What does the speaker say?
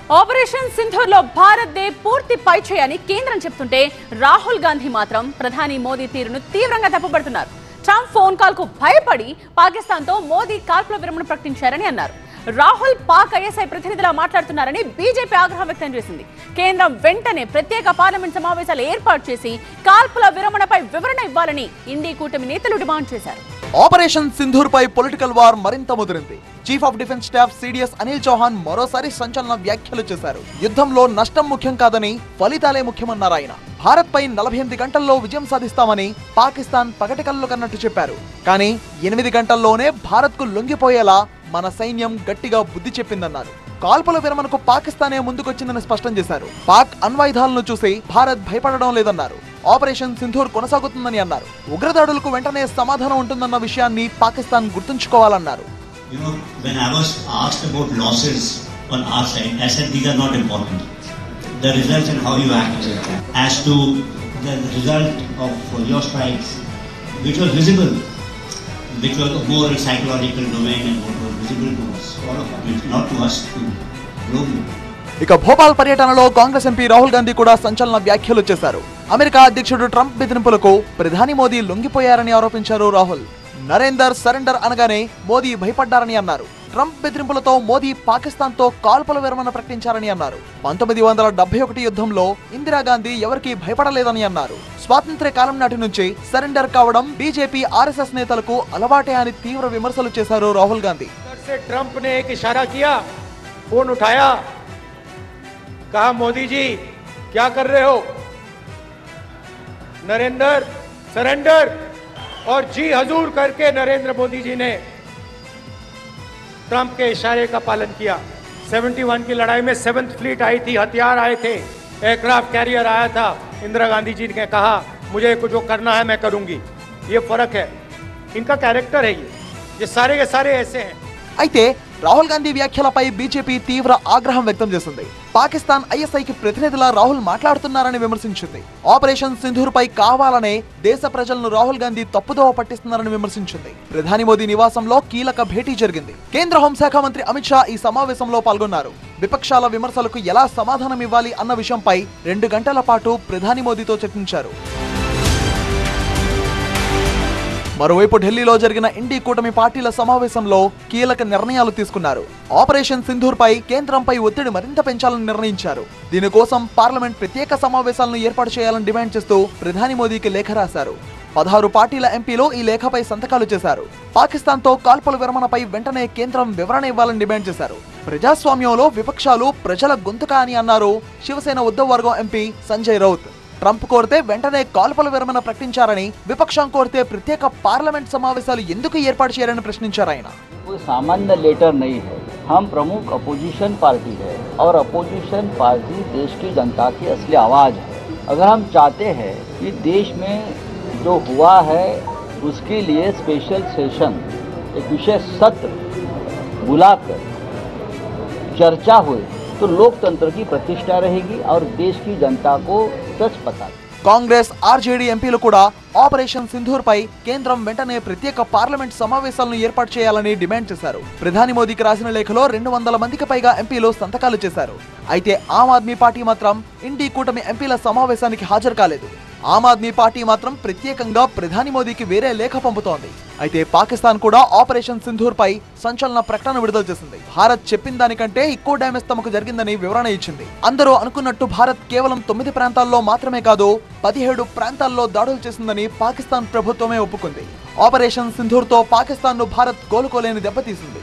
Operation సింధూర్లో భారత్దే పూర్తి పైచేయని కేంద్రం చెప్తుంటే రాహుల్ గాంధీ మాత్రం ప్రధాని మోదీ తీరును తీవ్రంగా తప్పుపడుతున్నారు. ట్రంప్ ఫోన్ కాల్ కు భయపడి పాకిస్తాన్తో మోదీ కాల్పుల విరమణ ప్రకటించారని అన్నారు. రాహుల్ పాక్ ఐఎస్ఐ ప్రతినిధిలా మాట్లాడుతున్నారని బీజేపీ ఆగ్రహం వ్యక్తం చేసింది. కేంద్రం వెంటనే ప్రత్యేక పార్లమెంట్ సమావేశాలు ఏర్పాటు చేసి కాల్పుల విరమణపై వివరణ ఇవ్వాలని ఇండీ కూటమి నేతలు డిమాండ్ చేశారు. ఆపరేషన్ సింధూర్ పై పొలిటికల్ వార్ మరింత ముదిరింది. Chief of defence staff CDS Anil Chauhan మరోసారి సంచలన వ్యాఖ్యలు చేశారు. యుద్ధంలో నష్టం ముఖ్యం కాదని ఫలితాలే ముఖ్యమన్నారు ఆయన. భారత్ పై 48 గంటల్లో విజయం సాధిస్తామని పాకిస్తాన్ పగటికల్లు కన్నట్టు చెప్పారు. కానీ 8 గంటల్లోనే భారత్ కు లొంగిపోయేలా మన సైన్యం గట్టిగా బుద్ధి చెప్పిందన్నారు. కాల్పుల విరమణకు పాకిస్తానే ముందుకొచ్చిందని స్పష్టం చేశారు. పాక్ అణ్వాయుధాలను చూసి భారత్ భయపడడం లేదన్నారు. ఆపరేషన్ సింధూర్ కొనసాగుతుందని అన్నారు. ఉగ్రదాడులకు వెంటనే సమాధానం ఉంటుందన్న విషయాన్ని Pakistan గుర్తుంచుకోవాలన్నారు. When I was asked about losses on our side, I said these are not important. The results and how you act. As to the result of your strikes, which was visible, which was more a psychological domain and what was visible to us, all of us, not to us, to globally. ఇక భోపాల్ పర్యటనలో Congress MP Rahul Gandhi కూడా సంచలన వ్యాఖ్యలు చేశారు. America అధ్యక్షుడు Trump బెదిరింపులకు ప్రధాని మోదీ లొంగిపోయారని ఆరోపించారు రాహుల్. నరేందర్ సరెండర్ అనగానే మోదీ భయపడ్డారని అన్నారు. ట్రంప్ బెదిరింపులతో మోదీ పాకిస్తాన్తో కాల్పుల విరమణ ప్రకటించారని అన్నారు. 1971 యుద్ధంలో ఇందిరాగాంధీ ఎవరికీ భయపడలేదని అన్నారు. స్వాతంత్ర్య కాలం నాటి నుంచి సరెండర్ కావడం బీజేపీ ఆర్ఎస్ఎస్ నేతలకు అలవాటే అని తీవ్ర విమర్శలు చేశారు రాహుల్ గాంధీ. ट्रंप ने एक इशारा किया, फोन उठाया, कहा मोदी जी क्या कर रहे हो? नरेंद्र सरेंडर और जी हजूर करके नरेंद्र मोदी जी ने ट्रंप के इशारे का पालन किया. 71 की लड़ाई में 7th फ्लीट आई थी, हथियार आए थे, एयरक्राफ्ट कैरियर आया था. इंदिरा गांधी जी ने कहा मुझे जो करना है मैं करूंगी. ये फर्क है, इनका कैरेक्टर है. ये सारे के सारे ऐसे हैं. అయితే రాహుల్ గాంధీ వ్యాఖ్యలపై బీజేపీ తీవ్ర ఆగ్రహం వ్యక్తం చేసింది. పాకిస్తాన్ ఐఎస్ఐకి ప్రతినిధిలా రాహుల్ మాట్లాడుతున్నారని విమర్శించింది. ఆపరేషన్ సింధూర్ పై కావాలనే దేశ ప్రజలను రాహుల్ గాంధీ తప్పుదోవ పట్టిస్తున్నారని విమర్శించింది. ప్రధాని మోదీ నివాసంలో కీలక భేటీ జరిగింది. కేంద్ర హోంశాఖ మంత్రి అమిత్ షా ఈ సమావేశంలో పాల్గొన్నారు. విపక్షాల విమర్శలకు ఎలా సమాధానం ఇవ్వాలి అన్న విషయంపై 2 గంటల పాటు ప్రధాని మోదీతో చర్చించారు. మరోవైపు ఢిల్లీలో జరిగిన ఇండీ కూటమి పార్టీల సమావేశంలో కీలక నిర్ణయాలు తీసుకున్నారు. ఆపరేషన్ సింధూర్ పై కేంద్రంపై ఒత్తిడి మరింత పెంచాలని నిర్ణయించారు. దీనికోసం పార్లమెంట్ ప్రత్యేక సమావేశాలను ఏర్పాటు చేయాలని డిమాండ్ చేస్తూ ప్రధాని మోదీకి లేఖ రాశారు. 16 పార్టీల ఎంపీలు ఈ లేఖపై సంతకాలు చేశారు. పాకిస్తాన్తో కాల్పుల విరమణపై వెంటనే కేంద్రం వివరణ ఇవ్వాలని డిమాండ్ చేశారు. ప్రజాస్వామ్యంలో విపక్షాలు ప్రజల గొంతుక అని అన్నారు శివసేన ఉద్ధవ్ వర్గం ఎంపీ సంజయ్ రౌత్. ట్రంప్ కోరితే వెంటనే కాల్పుల విరమణ ప్రకటించారని, విపక్షం కోరితే ప్రత్యేక పార్లమెంట్ సమావేశాలు ఎందుకు ఏర్పాటు చేయాలని ప్రశ్నించారు ఆయన. कोई सामान्य लेटर नहीं है. हम प्रमुख अपोजिशन पार्टी है और अपोजिशन पार्टी देश की जनता की असली आवाज़ है. अगर हम चाहते हैं कि देश में जो हुआ है उसके लिए स्पेशल सेशन, एक विशेष सत्र बुलाकर चर्चा हुई तो लोकतंत्र की प्रतिष्ठा रहेगी और देश की जनता को सच पता. కాంగ్రెస్ ఆర్జేడీ ఎంపీలు కూడా ఆపరేషన్ సింధూర్ పై కేంద్రం వెంటనే ప్రత్యేక పార్లమెంట్ సమావేశాలను ఏర్పాటు చేయాలని డిమాండ్ చేశారు. ప్రధాని మోదీకి రాసిన లేఖలో 200 మందికి పైగా ఎంపీలు సంతకాలు చేశారు. అయితే ఆమ్ ఆద్మీ పార్టీ మాత్రం ఇండీ కూటమి ఎంపీల సమావేశానికి హాజరు కాలేదు. ఆమ్ ఆద్మీ పార్టీ మాత్రం ప్రత్యేకంగా ప్రధాని మోదీకి వేరే లేఖ పంపుతోంది. అయితే పాకిస్తాన్ కూడా ఆపరేషన్ సింధూర్ పై సంచలన ప్రకటన విడుదల చేసింది. భారత్ చెప్పిన దానికంటే ఎక్కువ డ్యామేజ్ తమకు జరిగిందని వివరణ ఇచ్చింది. అందరూ అనుకున్నట్టు భారత్ కేవలం 9 ప్రాంతాల్లో మాత్రమే కాదు 17 ప్రాంతాల్లో దాడులు చేసిందని పాకిస్తాన్ ప్రభుత్వమే ఒప్పుకుంది. ఆపరేషన్ సింధూర్ తో పాకిస్తాన్ ను భారత్ కోలుకోలేని దెబ్బతీసింది.